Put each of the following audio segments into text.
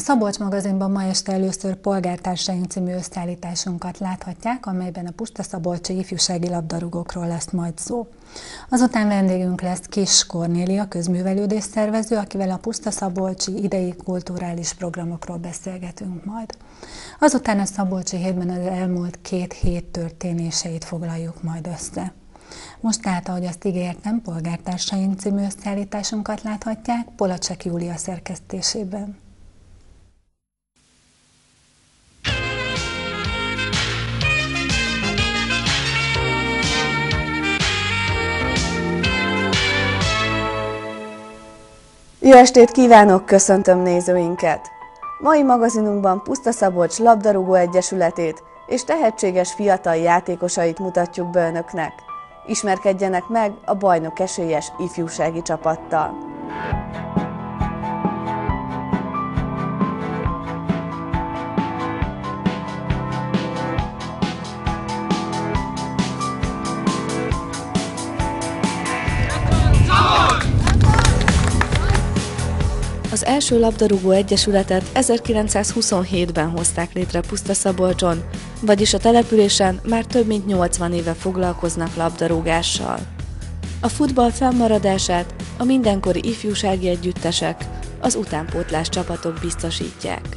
Szabolcs magazinban ma este először Polgártársaink című összeállításunkat láthatják, amelyben a pusztaszabolcsi ifjúsági labdarúgókról lesz majd szó. Azután vendégünk lesz Kiss Kornélia, közművelődés szervező, akivel a pusztaszabolcsi idei kulturális programokról beszélgetünk majd. Azután a Szabolcsi hétben az elmúlt 2 hét történéseit foglaljuk majd össze. Most tehát, ahogy azt ígértem, Polgártársaink című összeállításunkat láthatják Polacsek Júlia szerkesztésében. Jó estét kívánok, köszöntöm nézőinket! Mai magazinunkban Pusztaszabolcs labdarúgó egyesületét és tehetséges fiatal játékosait mutatjuk be önöknek. Ismerkedjenek meg a bajnok esélyes ifjúsági csapattal. Az első labdarúgó egyesületet 1927-ben hozták létre Pusztaszabolcson, vagyis a településen már több mint 80 éve foglalkoznak labdarúgással. A futball fennmaradását a mindenkori ifjúsági együttesek, az utánpótlás csapatok biztosítják.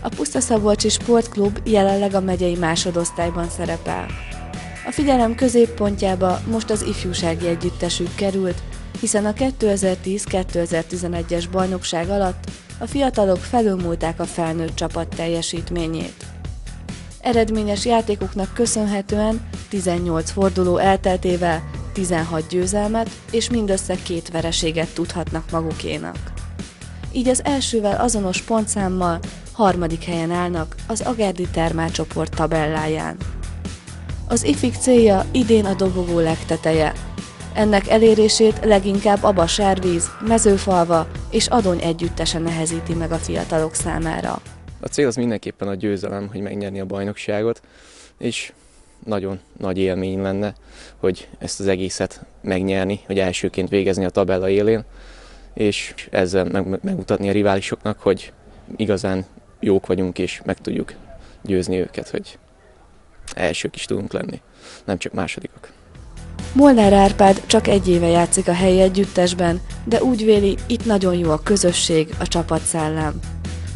A Pusztaszabolcsi Sportklub jelenleg a megyei másodosztályban szerepel. A figyelem középpontjába most az ifjúsági együttesük került, hiszen a 2010-2011-es bajnokság alatt a fiatalok felülmúlták a felnőtt csapat teljesítményét. Eredményes játékuknak köszönhetően 18 forduló elteltével 16 győzelmet és mindössze 2 vereséget tudhatnak magukénak. Így az elsővel azonos pontszámmal 3. helyen állnak az Agárdi Termál csoport tabelláján. Az ifik célja idén a dobogó legteteje. Ennek elérését leginkább a Basárvíz, Mezőfalva és Adony együttese nehezíti meg a fiatalok számára. A cél az mindenképpen a győzelem, hogy megnyerni a bajnokságot, és nagyon nagy élmény lenne, hogy ezt az egészet megnyerni, hogy elsőként végezni a tabella élén, és ezzel megmutatni a riválisoknak, hogy igazán jók vagyunk, és meg tudjuk győzni őket, hogy elsők is tudunk lenni, nem csak másodikok. Molnár Árpád csak 1 éve játszik a helyi együttesben, de úgy véli, itt nagyon jó a közösség, a csapatszellem.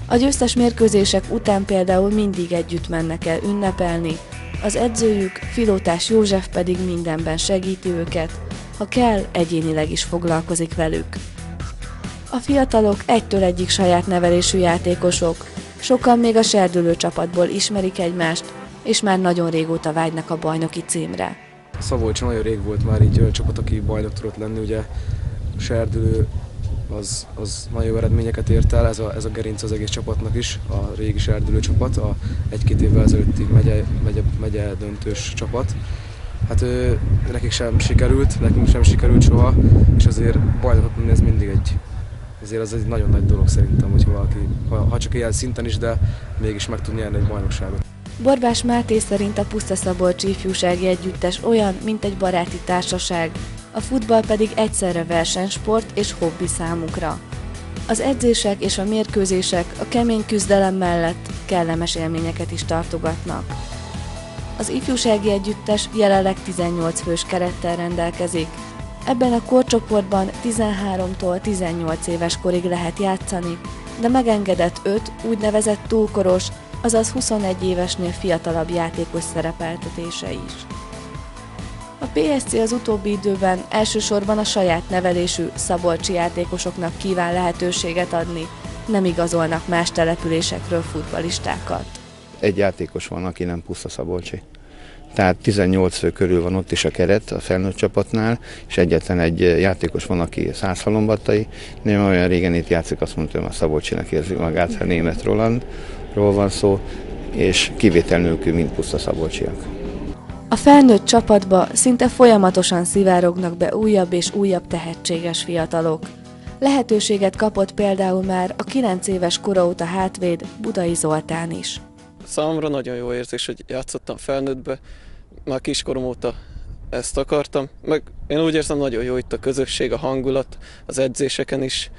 A győztes mérkőzések után például mindig együtt mennek el ünnepelni, az edzőjük, Filótás József pedig mindenben segíti őket, ha kell, egyénileg is foglalkozik velük. A fiatalok egytől egyig saját nevelésű játékosok, sokan még a serdülő csapatból ismerik egymást, és már nagyon régóta vágynak a bajnoki címre. Szabolcson nagyon rég volt már így csapat, aki bajnok tudott lenni, ugye a serdülő az nagyon jó eredményeket ért el, ez a gerinc az egész csapatnak is, a régi serdülő csapat, a 1-2 évvel ezelőtti megye döntős csapat. Hát nekik sem sikerült, nekünk sem sikerült soha, és azért bajnokot lenni ez mindig azért az egy nagyon nagy dolog szerintem, hogy valaki, ha csak ilyen szinten is, de mégis meg tud nyerni egy bajnokságot. Borbás Máté szerint a Pusztaszabolcsi ifjúsági együttes olyan, mint egy baráti társaság, a futball pedig egyszerre versenysport és hobbi számukra. Az edzések és a mérkőzések a kemény küzdelem mellett kellemes élményeket is tartogatnak. Az ifjúsági együttes jelenleg 18 fős kerettel rendelkezik. Ebben a korcsoportban 13-tól 18 éves korig lehet játszani, de megengedett 5 úgynevezett túlkoros, azaz 21 évesnél fiatalabb játékos szerepeltetése is. A PSC az utóbbi időben elsősorban a saját nevelésű szabolcsi játékosoknak kíván lehetőséget adni, nem igazolnak más településekről futballistákat. Egy játékos van, aki nem pusztaszabolcsi. Tehát 18 fő körül van ott is a keret a felnőtt csapatnál, és egyetlen egy játékos van, aki Szászhalombattai. Nem olyan régen itt játszik, azt mondta, hogy a Szabolcsinak érzi magát, Németh Rolandról van szó, és kivétel nélkül mind pusztaszabolcsiak. A felnőtt csapatba szinte folyamatosan szivárognak be újabb és újabb tehetséges fiatalok. Lehetőséget kapott például már a 9 éves kora óta hátvéd Budai Zoltán is. Számomra nagyon jó érzés, hogy játszottam felnőttbe, már kiskorom óta ezt akartam, meg én úgy érzem, nagyon jó itt a közösség, a hangulat, az edzéseken is,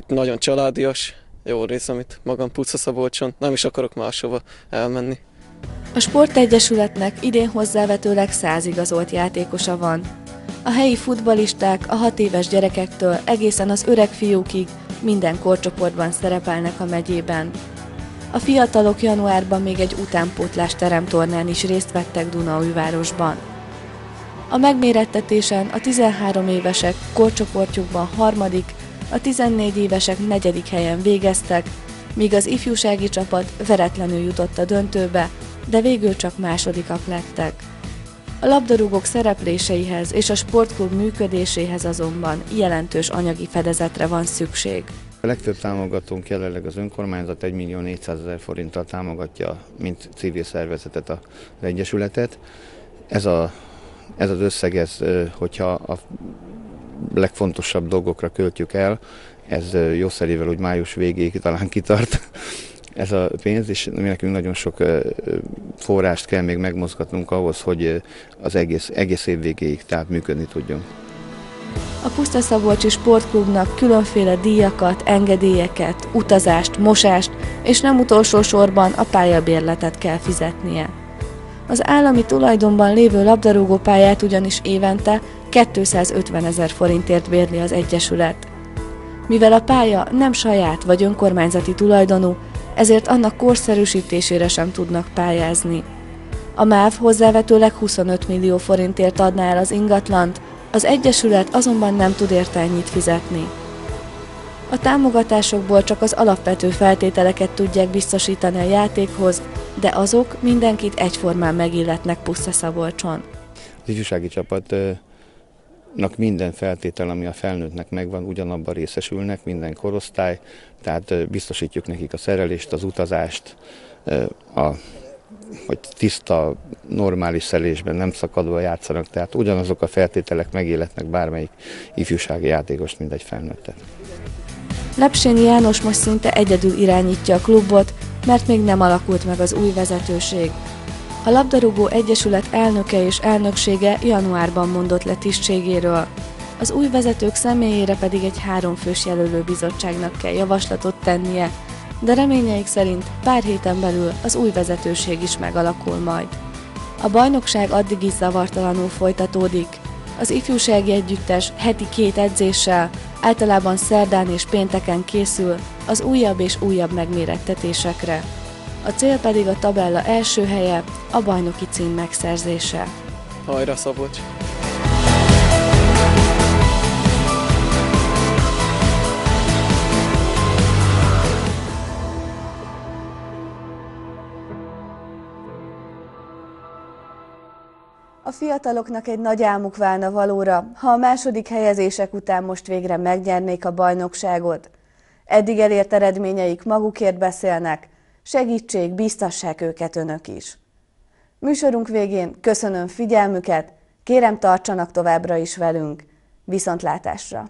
nagyon családias, jó részem itt magam Pusztaszabolcson, nem is akarok máshova elmenni. A sportegyesületnek idén hozzávetőleg 100 igazolt játékosa van. A helyi futballisták a 6 éves gyerekektől egészen az öreg fiúkig minden korcsoportban szerepelnek a megyében. A fiatalok januárban még egy utánpótlás teremtornán is részt vettek Dunaújvárosban. A megmérettetésen a 13 évesek korcsoportjukban 3., a 14 évesek 4. helyen végeztek, míg az ifjúsági csapat veretlenül jutott a döntőbe, de végül csak másodikak lettek. A labdarúgók szerepléseihez és a sportklub működéséhez azonban jelentős anyagi fedezetre van szükség. A legtöbb támogatónk jelenleg az önkormányzat 1.400.000 forinttal támogatja, mint civil szervezetet az egyesületet. Ez az összeg, hogyha a legfontosabb dolgokra költjük el, ez jószerével úgy május végéig talán kitart ez a pénz, és nekünk nagyon sok forrást kell még megmozgatnunk ahhoz, hogy az egész év végéig tehát működni tudjunk. A Pusztaszabolcsi Sportklubnak különféle díjakat, engedélyeket, utazást, mosást és nem utolsó sorban a pályabérletet kell fizetnie. Az állami tulajdonban lévő labdarúgópályát ugyanis évente 250 000 forintért bérli az egyesület. Mivel a pálya nem saját vagy önkormányzati tulajdonú, ezért annak korszerűsítésére sem tudnak pályázni. A MÁV hozzávetőleg 25 millió forintért adná el az ingatlant, az egyesület azonban nem tud érte ennyit fizetni. A támogatásokból csak az alapvető feltételeket tudják biztosítani a játékhoz, de azok mindenkit egyformán megilletnek Pusztaszabolcson. Az ifjúsági csapatnak minden feltétel, ami a felnőttnek megvan, ugyanabban részesülnek, minden korosztály, tehát biztosítjuk nekik a szerelést, az utazást, hogy tiszta, normális szelésben nem szakadva játszanak, tehát ugyanazok a feltételek megilletnek bármelyik ifjúsági játékost, mint egy felnőttet. Lepsényi János most szinte egyedül irányítja a klubot, mert még nem alakult meg az új vezetőség. A labdarúgó egyesület elnöke és elnöksége januárban mondott le tisztségéről. Az új vezetők személyére pedig egy 3 fős jelölőbizottságnak kell javaslatot tennie, de reményeik szerint pár héten belül az új vezetőség is megalakul majd. A bajnokság addig is zavartalanul folytatódik. Az ifjúsági együttes heti 2 edzéssel, általában szerdán és pénteken készül az újabb és újabb megmérettetésekre. A cél pedig a tabella első helye, a bajnoki cím megszerzése. Hajrá Szabolcs! A fiataloknak egy nagy álmuk válna valóra, ha a második helyezések után most végre megnyernék a bajnokságot. Eddig elért eredményeik magukért beszélnek, segítség, biztassák őket önök is. Műsorunk végén köszönöm figyelmüket, kérem tartsanak továbbra is velünk. Viszontlátásra!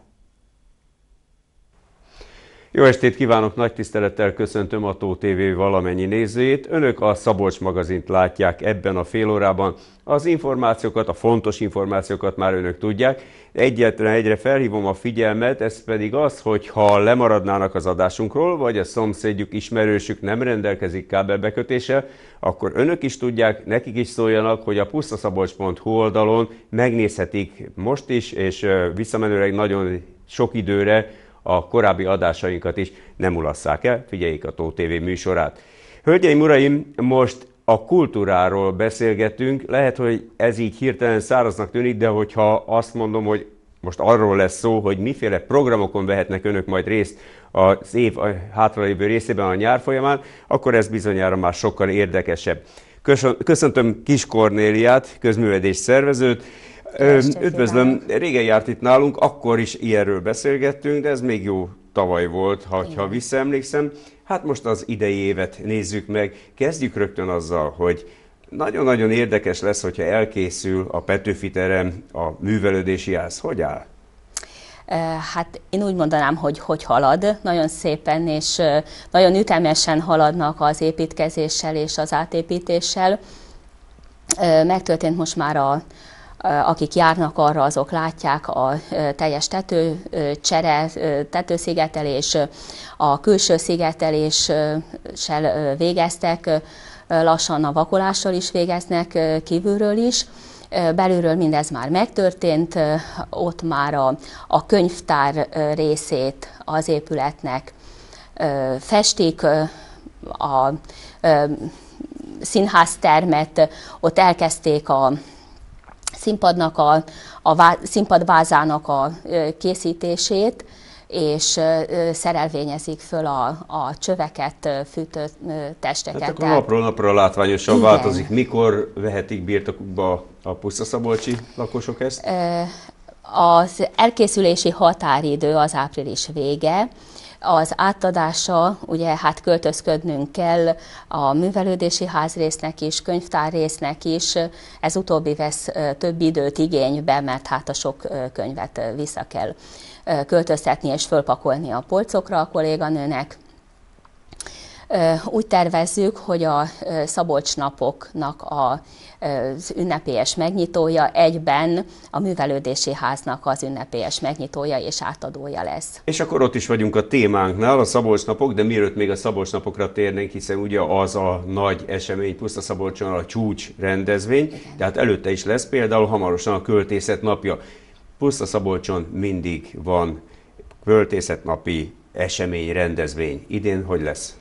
Jó estét kívánok, nagy tisztelettel köszöntöm a Tó TV valamennyi nézőjét. Önök a Szabolcs magazint látják ebben a fél órában. Az információkat, a fontos információkat már önök tudják. Egyetlen egyre felhívom a figyelmet, ez pedig az, hogy ha lemaradnának az adásunkról, vagy a szomszédjuk, ismerősük nem rendelkezik kábelbekötéssel, akkor önök is tudják, nekik is szóljanak, hogy a pusztaszabolcs.hu oldalon megnézhetik most is, és visszamenőleg nagyon sok időre a korábbi adásainkat is, nem ulasszák el, figyeljék a Tó TV műsorát. Hölgyeim, uraim, most a kultúráról beszélgetünk, lehet, hogy ez így hirtelen száraznak tűnik, de hogyha azt mondom, hogy most arról lesz szó, hogy miféle programokon vehetnek önök majd részt az év hátralévő részében a nyár folyamán, akkor ez bizonyára már sokkal érdekesebb. Köszöntöm Kis Kornéliát, közművelődés szervezőt. Üdvözlöm, régen járt itt nálunk, akkor is ilyenről beszélgettünk, de ez még jó tavaly volt, ha visszaemlékszem. Hát most az idei évet nézzük meg. Kezdjük rögtön azzal, hogy nagyon-nagyon érdekes lesz, hogyha elkészül a Petőfi terem a művelődési ház. Hogy áll? Hát én úgy mondanám, hogy halad nagyon szépen, és nagyon ütemesen haladnak az építkezéssel és az átépítéssel. Megtörtént most már akik járnak arra, azok látják a teljes tetőszigetelés, a külső szigeteléssel végeztek, lassan a vakolással is végeznek, kívülről is. Belülről mindez már megtörtént, ott már a könyvtár részét az épületnek festik, a színháztermet, ott elkezdték a színpadnak, a színpadvázának a készítését, és szerelvényezik föl a csöveket, fűtőtesteket. Hát akkor napról napra látványosan igen. Változik. Mikor vehetik birtokukba a pusztaszabolcsi lakosok ezt? Az elkészülési határidő az április vége. Az átadása, ugye hát költözködnünk kell a művelődési házrésznek is, könyvtárrésznek is, ez utóbbi vesz több időt igénybe, mert hát a sok könyvet vissza kell költöztetni és fölpakolni a polcokra a kolléganőnek. Úgy tervezzük, hogy a Szabolcs napoknak az ünnepélyes megnyitója egyben a művelődési háznak az ünnepélyes megnyitója és átadója lesz. És akkor ott is vagyunk a témánknál, a Szabolcs napok, de mielőtt még a Szabolcs napokra térnénk, hiszen ugye az a nagy esemény Pusztaszabolcson a csúcs rendezvény, tehát előtte is lesz például hamarosan a költészet napja. Pusztaszabolcson mindig van költészetnapi esemény, rendezvény. Idén hogy lesz?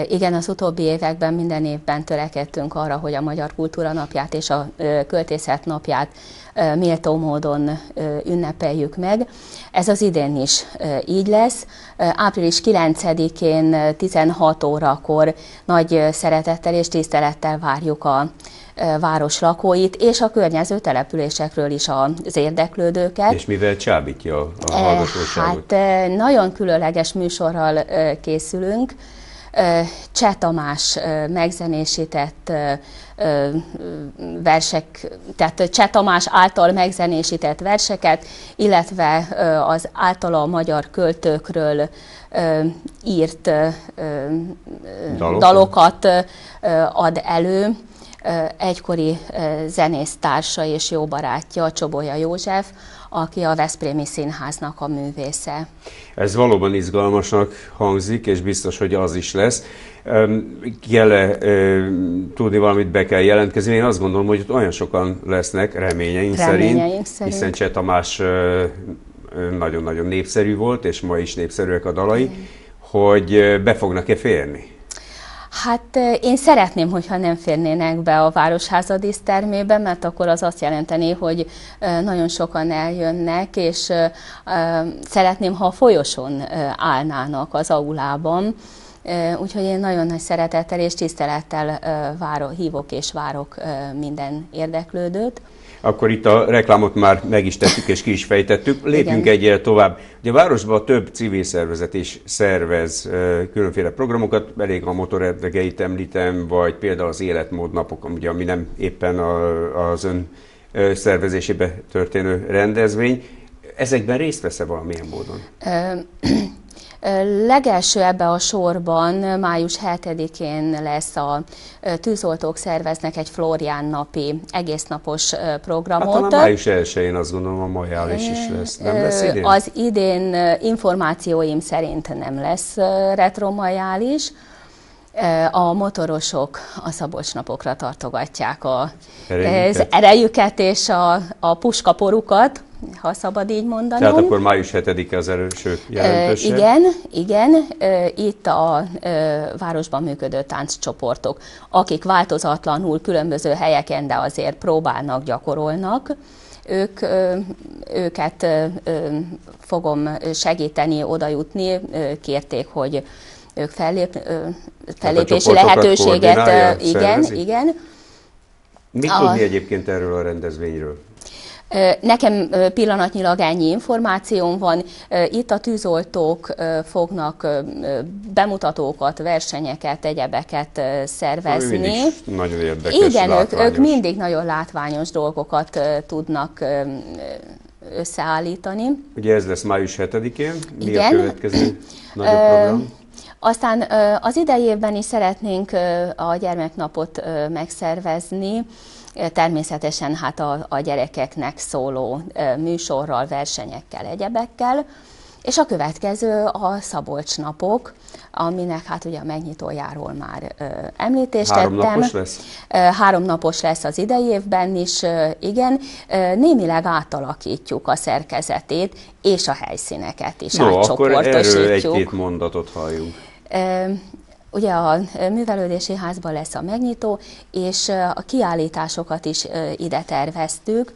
Igen, az utóbbi években minden évben törekedtünk arra, hogy a Magyar Kultúra Napját és a Költészet Napját méltó módon ünnepeljük meg. Ez az idén is így lesz. Április 9-én 16 órakor nagy szeretettel és tisztelettel várjuk a város lakóit, és a környező településekről is az érdeklődőket. És mivel csábítja a hallgatóságot? Hát nagyon különleges műsorral készülünk. Cseh Tamás megzenésített versek, tehát Cseh Tamás által megzenésített verseket, illetve az általa a magyar költőkről írt dalokat ad elő. Egykori zenésztársa és jó barátja, Csobolya József, aki a Veszprémi Színháznak a művésze. Ez valóban izgalmasnak hangzik, és biztos, hogy az is lesz. Kell tudni valamit, be kell jelentkezni. Én azt gondolom, hogy ott olyan sokan lesznek, reményeink szerint, hiszen Cseh Tamás nagyon-nagyon népszerű volt, és ma is népszerűek a dalai, hogy be fognak-e férni? Hát én szeretném, hogyha nem férnének be a Városháza dísztermébe, mert akkor az azt jelenteni, hogy nagyon sokan eljönnek, és szeretném, ha a folyosón állnának az aulában. Úgyhogy én nagyon nagy szeretettel és tisztelettel hívok és várok minden érdeklődőt. Akkor itt a reklámot már meg is tettük és ki is fejtettük. Lépjünk egyre tovább. Ugye a városban több civil szervezet is szervez különféle programokat, elég a motorerdegeit említem, vagy például az életmódnapok, ugye, ami nem éppen az ön szervezésébe történő rendezvény. Ezekben részt vesz-e valamilyen módon? Legelső ebbe a sorban május 7-én lesz a tűzoltók szerveznek egy Flórián napi egésznapos programot. Hát május 1-én azt gondolom a majális is lesz. Nem lesz idén? Az idén információim szerint nem lesz retromajális. A motorosok a Szabolcs napokra tartogatják az erejüket és a puskaporukat, ha szabad így mondanom. Tehát akkor május 7-e az első jelentőség? Igen. Itt a városban működő tánccsoportok, akik változatlanul különböző helyeken, de azért próbálnak, gyakorolnak, őket fogom segíteni, oda jutni, kérték, hogy ők fellépési lehetőséget, igen. Mit tudni egyébként erről a rendezvényről? Nekem pillanatnyilag ennyi információm van. Itt a tűzoltók fognak bemutatókat, versenyeket, egyebeket szervezni. Mindig nagyon érdekes, igen, ők mindig nagyon látványos dolgokat tudnak összeállítani. Ugye ez lesz május 7-én. Mi a következő nagyobb program? Aztán az idei évben is szeretnénk a gyermeknapot megszervezni, természetesen hát a gyerekeknek szóló műsorral, versenyekkel, egyebekkel. És a következő a Szabolcs napok, aminek hát ugye a megnyitójáról már említést tettem. 3 napos lesz? 3 napos lesz az idei évben is, igen. Némileg átalakítjuk a szerkezetét, és a helyszíneket is átcsoportosítjuk. Akkor erről 1-2 mondatot halljunk. Ugye a művelődési házban lesz a megnyitó, és a kiállításokat is ide terveztük,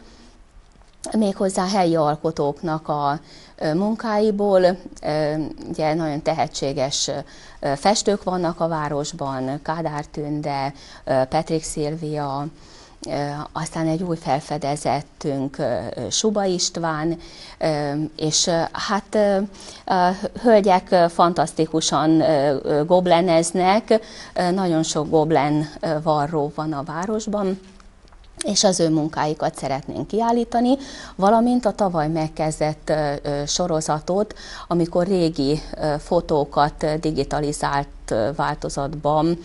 méghozzá helyi alkotóknak a munkáiból. Ugye nagyon tehetséges festők vannak a városban, Kádár Tünde, Petrik Szilvia, aztán egy új felfedezettünk, Suba István, és hát hölgyek fantasztikusan gobleneznek, nagyon sok goblen varró van a városban, és az ő munkáikat szeretnénk kiállítani, valamint a tavaly megkezdett sorozatot, amikor régi fotókat digitalizált változatban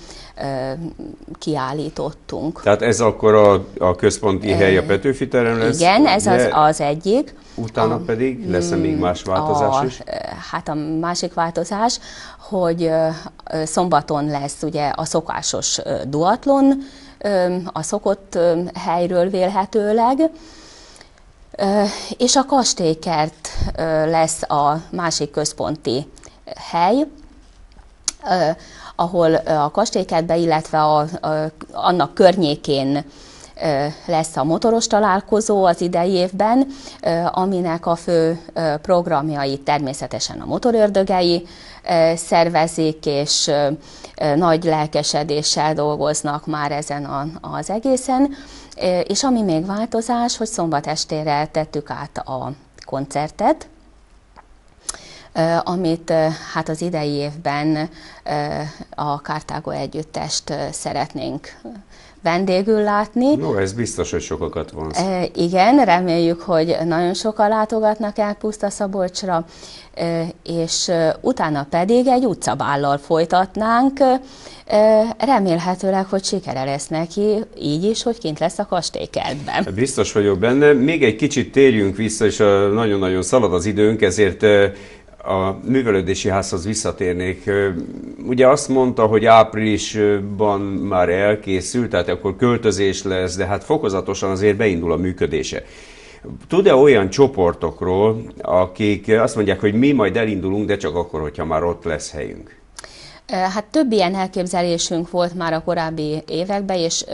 kiállítottunk. Tehát ez akkor a központi hely a Petőfi terem lesz? Igen, ez az egyik. Utána pedig lesz-e még más változás is? Hát a másik változás, hogy szombaton lesz ugye a szokásos duatlon, a szokott helyről vélhetőleg, és a kastélykert lesz a másik központi hely, ahol a kastélykertbe, illetve annak környékén lesz a motoros találkozó az idei évben, aminek a fő programjait természetesen a motorördögei szervezik, és nagy lelkesedéssel dolgoznak már ezen az egészen. És ami még változás, hogy szombat estére tettük át a koncertet, amit hát az idei évben a Kartágo együttest szeretnénk vendégül látni. No, ez biztos, hogy sokakat vonz. Igen, reméljük, hogy nagyon sokan látogatnak el Pusztaszabolcsra, és utána pedig egy utcabállal folytatnánk. Remélhetőleg, hogy sikere lesz neki, így is, hogy kint lesz a kastélykertben. Biztos vagyok benne. Még egy kicsit térjünk vissza, és nagyon-nagyon szalad az időnk, ezért a művelődési házhoz visszatérnék. Ugye azt mondta, hogy áprilisban már elkészült, tehát akkor költözés lesz, de hát fokozatosan azért beindul a működése. Tud-e olyan csoportokról, akik azt mondják, hogy mi majd elindulunk, de csak akkor, hogyha már ott lesz helyünk? Hát több ilyen elképzelésünk volt már a korábbi években, és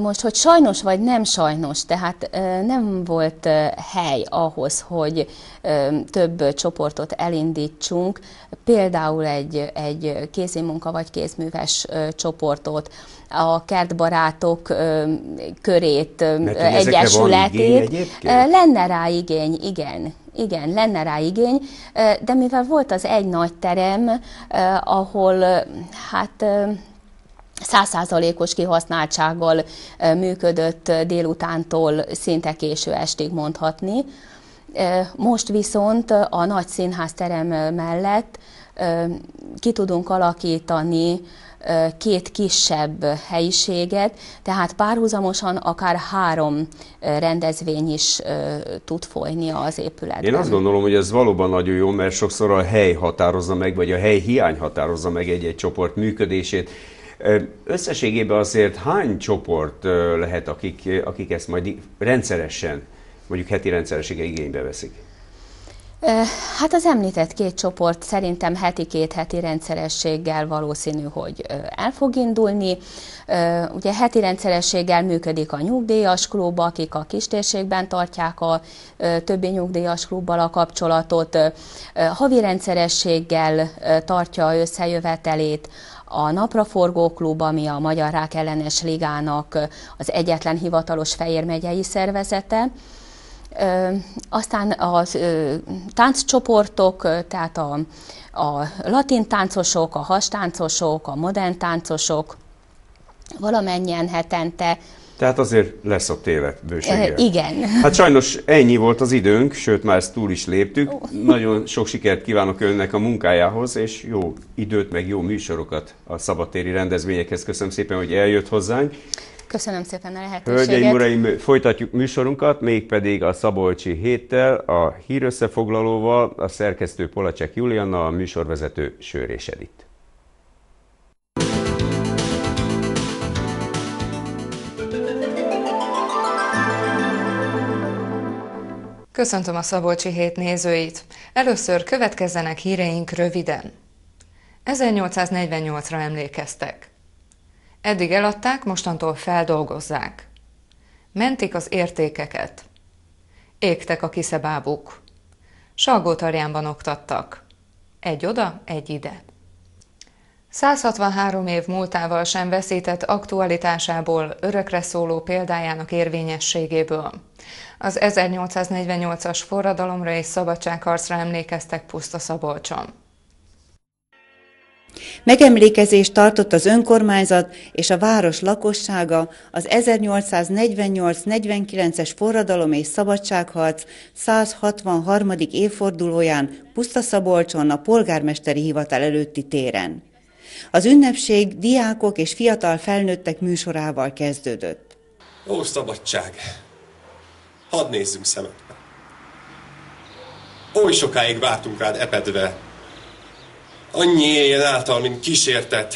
most, hogy sajnos vagy nem sajnos, tehát nem volt hely ahhoz, hogy több csoportot elindítsunk, például egy kézimunka vagy kézműves csoportot, a kertbarátok körét, egyesületét. Lenne rá igény, igen. Igen, lenne rá igény, de mivel volt az egy nagy terem, ahol hát 100%-os kihasználtsággal működött délutántól szinte késő estig mondhatni. Most viszont a nagy színházterem mellett ki tudunk alakítani 2 kisebb helyiséget, tehát párhuzamosan akár 3 rendezvény is tud folyni az épületben. Én azt gondolom, hogy ez valóban nagyon jó, mert sokszor a hely határozza meg, vagy a hely hiány határozza meg egy-egy csoport működését. Összességében azért hány csoport lehet, akik ezt majd rendszeresen, mondjuk heti rendszerességgel igénybe veszik? Hát az említett 2 csoport szerintem heti rendszerességgel valószínű, hogy el fog indulni. Ugye heti rendszerességgel működik a nyugdíjas klub, akik a kistérségben tartják a többi nyugdíjas klubbal a kapcsolatot. Havi rendszerességgel tartja összejövetelét a Napraforgó klub, ami a Magyar Rákellenes Ligának az egyetlen hivatalos Fejér megyei szervezete. Aztán a tánccsoportok, tehát a latin táncosok, a hastáncosok, a modern táncosok valamennyien hetente Tehát azért lesz ott élet bőséggel. Igen. Hát sajnos ennyi volt az időnk, sőt már ezt túl is léptük. Nagyon sok sikert kívánok önnek a munkájához, és jó időt, meg jó műsorokat a szabadtéri rendezvényekhez. Köszönöm szépen, hogy eljött hozzánk. Köszönöm szépen a lehetőséget. Hölgyeim, uraim, folytatjuk műsorunkat, mégpedig a Szabolcsi héttel, a hírösszefoglalóval, a szerkesztő Polacsek Julianna, a műsorvezető Sőrés Edith. Köszöntöm a Szabolcsi hét nézőit. Először következzenek híreink röviden. 1848-ra emlékeztek. Eddig eladták, mostantól feldolgozzák. Mentik az értékeket. Égtek a kiszebábuk. Salgótarjánban oktattak. Egy oda, egy ide. 163 év múltával sem veszített aktualitásából, örökre szóló példájának érvényességéből. Az 1848-as forradalomra és szabadságharcra emlékeztek Puszta-Szabolcson. Megemlékezést tartott az önkormányzat és a város lakossága az 1848-49-es forradalom és szabadságharc 163. évfordulóján Puszta-Szabolcson a polgármesteri hivatal előtti téren. Az ünnepség diákok és fiatal felnőttek műsorával kezdődött. Ó, szabadság! Hadd nézzünk szemekbe! Oly sokáig vártunk rád epedve, annyi éjjel által, mint kísértet,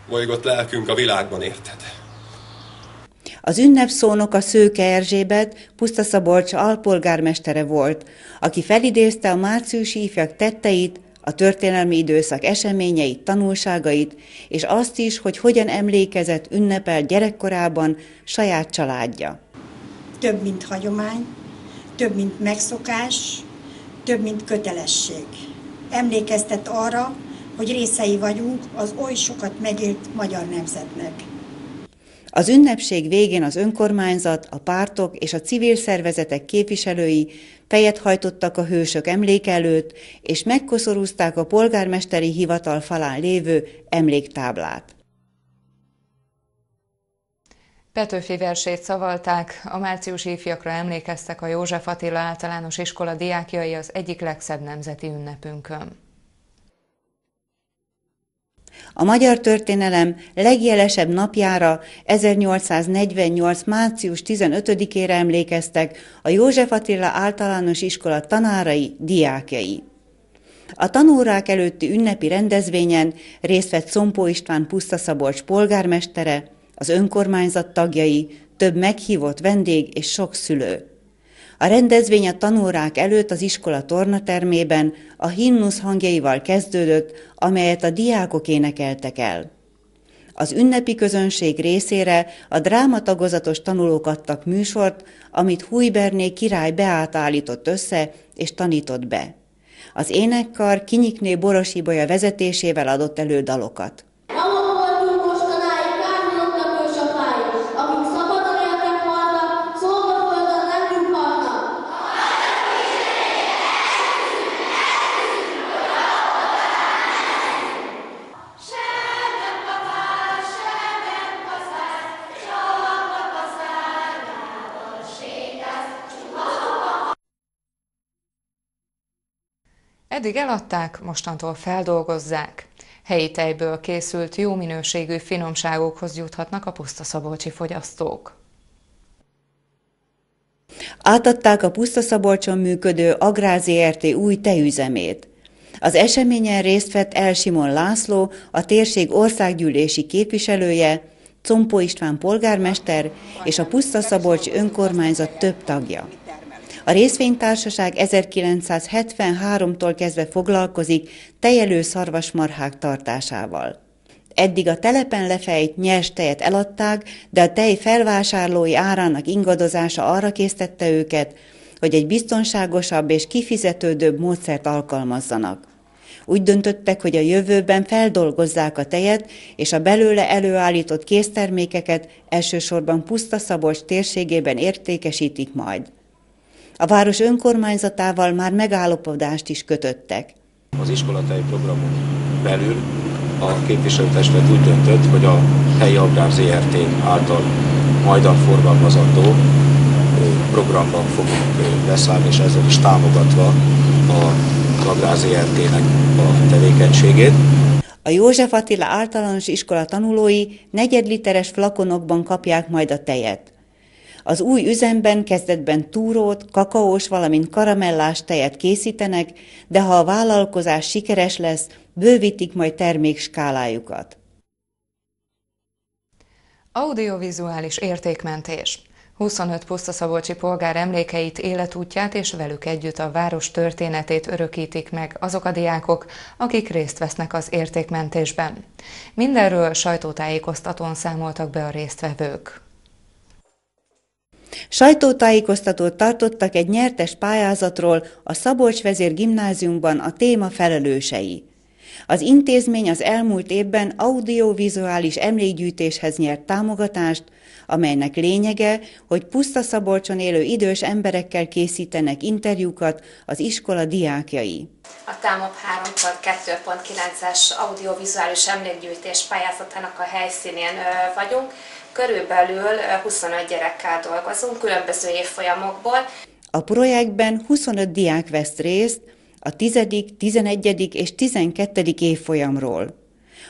bolygott lelkünk a világban, érted? Az ünnepszónok a Szőke Erzsébet, Puszta-Szabolcs alpolgármestere volt, aki felidézte a márciusi ifjak tetteit, a történelmi időszak eseményeit, tanulságait, és azt is, hogy hogyan emlékezett, ünnepel gyerekkorában saját családja. Több, mint hagyomány, több, mint megszokás, több, mint kötelesség. Emlékeztet arra, hogy részei vagyunk az oly sokat megélt magyar nemzetnek. Az ünnepség végén az önkormányzat, a pártok és a civil szervezetek képviselői fejet hajtottak a hősök emléke előtt, és megkoszorúzták a polgármesteri hivatal falán lévő emléktáblát. Petőfi versét szavalták, a márciusi ifjakra emlékeztek a József Attila Általános Iskola diákjai az egyik legszebb nemzeti ünnepünkön. A magyar történelem legjelesebb napjára, 1848. március 15-ére emlékeztek a József Attila Általános Iskola tanárai, diákjai. A tanórák előtti ünnepi rendezvényen részt vett Szompó István Puszta-Szabolcs polgármestere, az önkormányzat tagjai, több meghívott vendég és sok szülő. A rendezvény a tanórák előtt az iskola tornatermében a himnusz hangjaival kezdődött, amelyet a diákok énekeltek el. Az ünnepi közönség részére a drámatagozatos tanulók adtak műsort, amit Hujberné király Beát állított össze és tanított be. Az énekkar Kinyikné Boros Ibolya vezetésével adott elő dalokat. Eddig eladták, mostantól feldolgozzák. Helyi tejből készült jó minőségű finomságokhoz juthatnak a puszta-szabolcsi fogyasztók. Átadták a Puszta-Szabolcson működő Agrár Zrt. Új tejüzemét. Az eseményen részt vett El Simon László, a térség országgyűlési képviselője, Szompó István polgármester és a Puszta-Szabolcsi önkormányzat több tagja. A részvénytársaság 1973-tól kezdve foglalkozik tejelő szarvasmarhák tartásával. Eddig a telepen lefejt nyers tejet eladták, de a tej felvásárlói árának ingadozása arra késztette őket, hogy egy biztonságosabb és kifizetődőbb módszert alkalmazzanak. Úgy döntöttek, hogy a jövőben feldolgozzák a tejet, és a belőle előállított késztermékeket elsősorban Puszta-Szabolcs térségében értékesítik majd. A város önkormányzatával már megállapodást is kötöttek. Az iskolatej programon belül a képviselőtestület úgy döntött, hogy a helyi Agrár Zrt. által majdan forgalmazandó programban fogunk beszállni, és ezzel is támogatva az Agráz ZRT-nek a tevékenységét. A József Attila általános iskola tanulói negyedliteres flakonokban kapják majd a tejet. Az új üzemben kezdetben túrót, kakaós, valamint karamellás tejet készítenek, de ha a vállalkozás sikeres lesz, bővítik majd termékskálájukat. Audiovizuális értékmentés. 25 pusztaszabolcsi polgár emlékeit, életútját és velük együtt a város történetét örökítik meg azok a diákok, akik részt vesznek az értékmentésben. Mindenről sajtótájékoztatón számoltak be a résztvevők. Sajtótájékoztatót tartottak egy nyertes pályázatról a Szabolcs-vezér gimnáziumban a téma felelősei. Az intézmény az elmúlt évben audiovizuális emlékgyűjtéshez nyert támogatást, amelynek lényege, hogy Pusztaszabolcson élő idős emberekkel készítenek interjúkat az iskola diákjai. A TAMOP 3.2.9-es audiovizuális emlékgyűjtés pályázatának a helyszínén vagyunk. Körülbelül 25 gyerekkel dolgozunk, különböző évfolyamokból. A projektben 25 diák vesz részt a 10., 11. és 12. évfolyamról.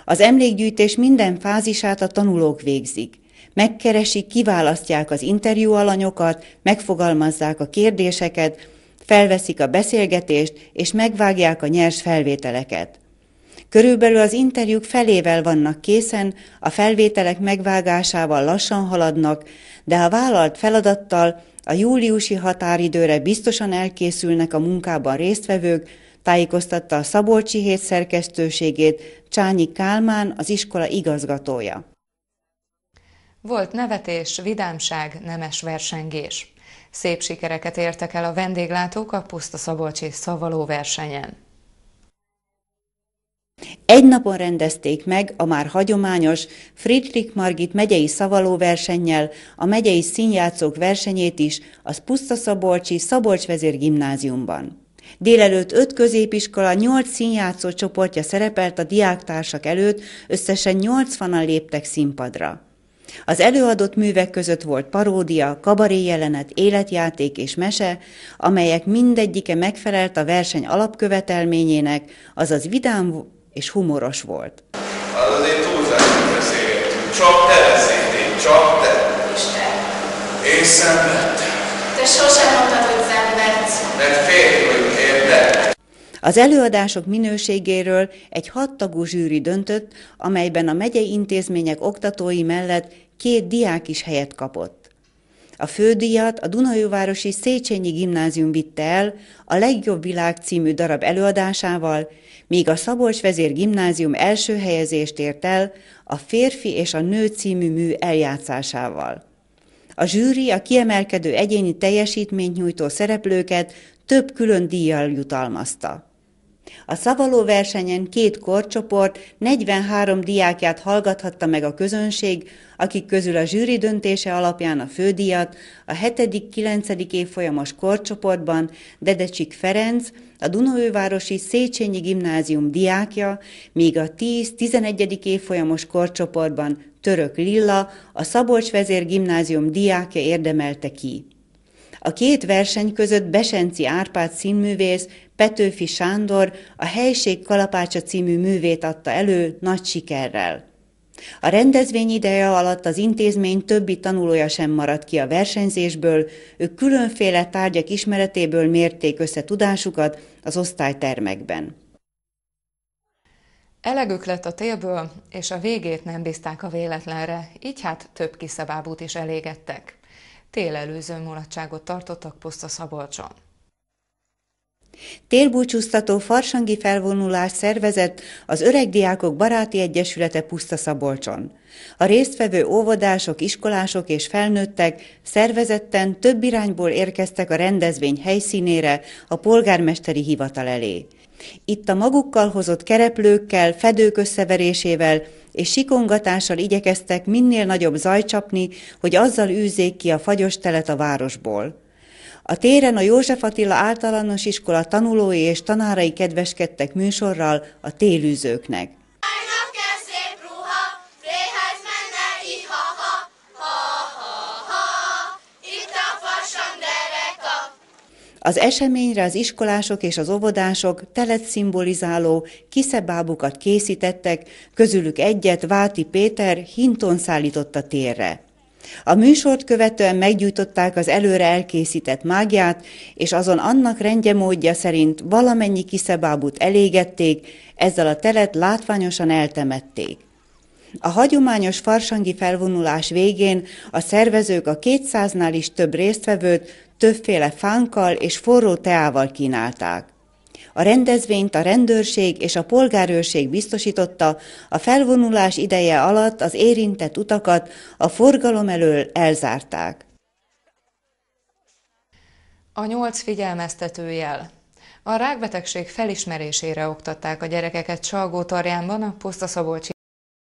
Az emlékgyűjtés minden fázisát a tanulók végzik. Megkeresik, kiválasztják az interjúalanyokat, megfogalmazzák a kérdéseket, felveszik a beszélgetést és megvágják a nyers felvételeket. Körülbelül az interjúk felével vannak készen, a felvételek megvágásával lassan haladnak, de a vállalt feladattal a júliusi határidőre biztosan elkészülnek a munkában résztvevők, tájékoztatta a Szabolcsi Hét szerkesztőségét Csányi Kálmán, az iskola igazgatója. Volt nevetés, vidámság, nemes versengés. Szép sikereket értek el a vendéglátók a pusztaszabolcsi szavaló versenyen. Egy napon rendezték meg a már hagyományos Friedrich Margit megyei szavalóversennyel a megyei színjátszók versenyét is az pusztaszabolcsi Szabolcs-vezér gimnáziumban. Délelőtt 5 középiskola 8 színjátszó csoportja szerepelt a diáktársak előtt, összesen 80-an léptek színpadra. Az előadott művek között volt paródia, kabaréjelenet, életjáték és mese, amelyek mindegyike megfelelt a verseny alapkövetelményének, azaz vidám és humoros volt. Az azért túlzásra beszélgetünk. Csak te beszéltél, csak te. És te? Én szenvedtem. Te sosem mondtad, hogy szenvedsz. Mert férfi vagyok, érted? Az előadások minőségéről egy 6 tagú zsűri döntött, amelyben a megyei intézmények oktatói mellett 2 diák is helyet kapott. A fődíjat a Dunaújvárosi Széchenyi Gimnázium vitte el a Legjobb világ című darab előadásával, míg a Szabolcs-vezér gimnázium első helyezést ért el a Férfi és a nő című mű eljátszásával. A zsűri a kiemelkedő egyéni teljesítményt nyújtó szereplőket több külön díjjal jutalmazta. A szavalóversenyen 2 korcsoport 43 diákját hallgathatta meg a közönség, akik közül a zsűri döntése alapján a fődíjat a 7.-9. évfolyamos korcsoportban Dedecsik Ferenc, a Dunaújvárosi Széchenyi Gimnázium diákja, míg a 10.-11. évfolyamos korcsoportban Török Lilla, a Szabolcs-vezér gimnázium diákja érdemelte ki. A 2 verseny között Besenci Árpád színművész, Petőfi Sándor a Helység kalapácsa című művét adta elő nagy sikerrel. A rendezvény ideje alatt az intézmény többi tanulója sem maradt ki a versenyzésből, ők különféle tárgyak ismeretéből mérték össze tudásukat az osztálytermekben. Elegük lett a télből, és a végét nem bízták a véletlenre, így hát több kiszabábút is elégettek. Télelőző mulatságot tartottak Pusztaszabolcson. Télbúcsúztató farsangi felvonulást szervezett az Öregdiákok Baráti Egyesülete Pusztaszabolcson. A résztvevő óvodások, iskolások és felnőttek szervezetten több irányból érkeztek a rendezvény helyszínére, a polgármesteri hivatal elé. Itt a magukkal hozott kereplőkkel, fedők összeverésével és sikongatással igyekeztek minél nagyobb zajt csapni, hogy azzal űzzék ki a fagyos telet a városból. A téren a József Attila általános iskola tanulói és tanárai kedveskedtek műsorral a télűzőknek. Az eseményre az iskolások és az óvodások telet szimbolizáló kiszebábukat készítettek, közülük egyet Váti Péter hinton szállította térre. A műsort követően meggyújtották az előre elkészített mágiát, és azon annak rendjemódja szerint valamennyi kiszebábut elégették, ezzel a telet látványosan eltemették. A hagyományos farsangi felvonulás végén a szervezők a 200-nál is több résztvevőt többféle fánkkal és forró teával kínálták. A rendezvényt a rendőrség és a polgárőrség biztosította, a felvonulás ideje alatt az érintett utakat a forgalom elől elzárták. A 8 figyelmeztetőjel. A rákbetegség felismerésére oktatták a gyerekeket Salgótarjánban, a Pusztaszabolcsi